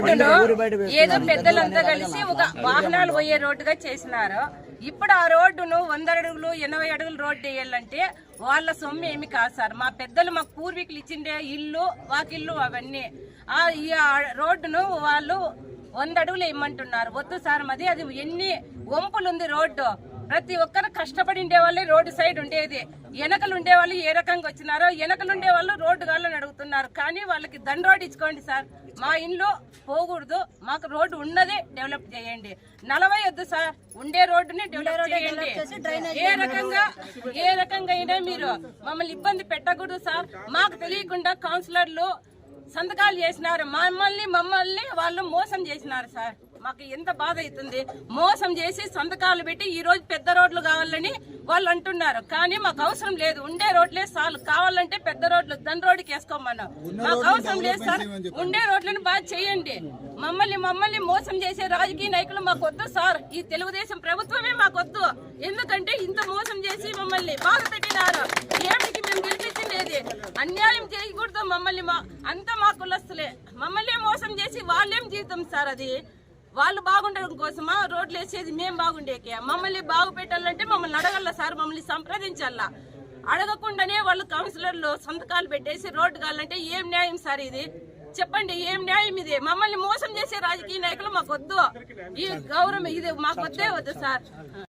రోడ్డును ఏదో పెద్దలంతా కలిసి ఒక వాహనాలు పోయే రోడ్డుగా చేసినారు. ఇప్పుడు ఆ రోడ్డును 100 అడుగులు 80 అడుగులు రోడ్డు వేయాలంటే వాళ్ళ సొమ్ము ఏమి కాదు సార్. మా పెద్దలు మా పూర్వీకులు ఇచ్చిండే ఇల్లు వాకిల్లు అవన్నీ ఈ రోడ్డును వాళ్ళు 100 అడుగులు వేయమంటున్నారు. వద్దు సార్, అది ఎన్ని వంపులు ఉంది రోడ్డు. ప్రతి ఒక్కరు కష్టపడి ఉండే వాళ్ళే రోడ్డు సైడ్ ఉండేది. వెనకలు ఉండే వాళ్ళు ఏ రకంగా వచ్చినారో వెనకలు ఉండే వాళ్ళు రోడ్డు గాళ్ళని అడుగుతున్నారు. కానీ వాళ్ళకి రోడ్డు ఇచ్చుకోండి సార్. మా ఇంట్లో పోకూడదు, మాకు రోడ్డు ఉన్నదే డెవలప్ చేయండి. 40 వద్దు సార్, ఉండే రోడ్డుని డెవలప్ చేయండి. ఏ రకంగా అయినా మీరు మమ్మల్ని ఇబ్బంది పెట్టకూడదు సార్. మాకు తెలియకుండా కౌన్సిలర్లు సంతకాలు చేసినారు. మమ్మల్ని వాళ్ళు మోసం చేసినారు సార్. మాకు ఎంత బాధ అవుతుంది. మోసం చేసి సంతకాలు పెట్టి ఈ రోజు పెద్ద రోడ్లు కావాలని వాళ్ళు అంటున్నారు. కానీ మాకు అవసరం లేదు, ఉండే రోడ్లే చాలు. కావాలంటే పెద్ద రోడ్లు రోడ్డుకి వేసుకోమన్నాం. మాకు అవసరం లేదు సార్, ఉండే రోడ్లను బాగా చేయండి. మమ్మల్ని మోసం చేసే రాజకీయ నాయకులు మాకు వద్దు సార్. ఈ తెలుగుదేశం ప్రభుత్వమే మాకు వద్దు. ఎందుకంటే ఇంత మోసం చేసి మమ్మల్ని బాధ పెట్టినారు. ఏమిటికి మేము గెలిపించింది? అన్యాయం చేయకూడదు. అంతా మా కులస్తులే. మమ్మల్ని మోసం చేసి వాళ్ళేం జీవితం సార్ అది. వాళ్ళు బాగుండడం కోసమా రోడ్లు వేసేది? మేము బాగుండేకే. మమ్మల్ని బాగు పెట్టాలంటే మమ్మల్ని అడగల సార్, మమ్మల్ని సంప్రదించాల. అడగకుండానే వాళ్ళు కౌన్సిలర్లు సంతకాలు పెట్టేసి రోడ్డు కావాలంటే ఏం న్యాయం సార్ ఇది? చెప్పండి, ఏం న్యాయం ఇది? మమ్మల్ని మోసం చేసే రాజకీయ నాయకులు మాకు వద్దు. ఈ గౌరవం ఇది మాకు వద్దే వద్దు సార్.